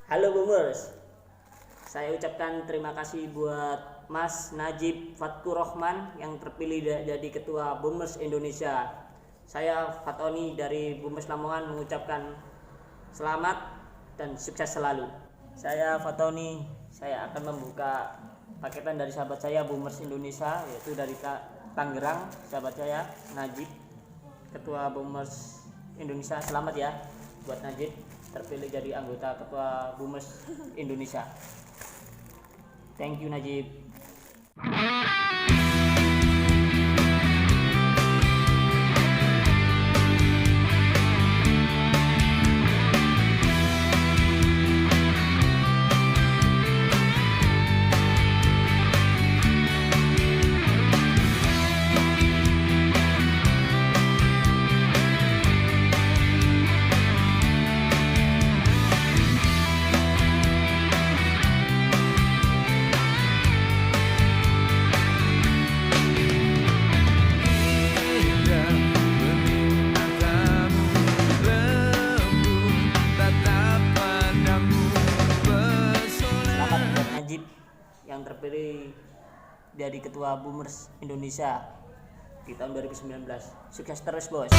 Halo Boomers, saya ucapkan terima kasih buat Mas Najib Fatkur Rahman yang terpilih jadi Ketua Boomers Indonesia. Saya Fatoni dari Boomers Lamongan mengucapkan selamat dan sukses selalu. Saya Fatoni, saya akan membuka paketan dari sahabat saya Boomers Indonesia, yaitu dari Tangerang, sahabat saya Najib, Ketua Boomers Indonesia. Selamat ya buat Najib terpilih jadi anggota Ketua Boomers Indonesia. Thank you Najib. Najib yang terpilih jadi Ketua Boomers Indonesia di tahun 2019. Sukses terus bos.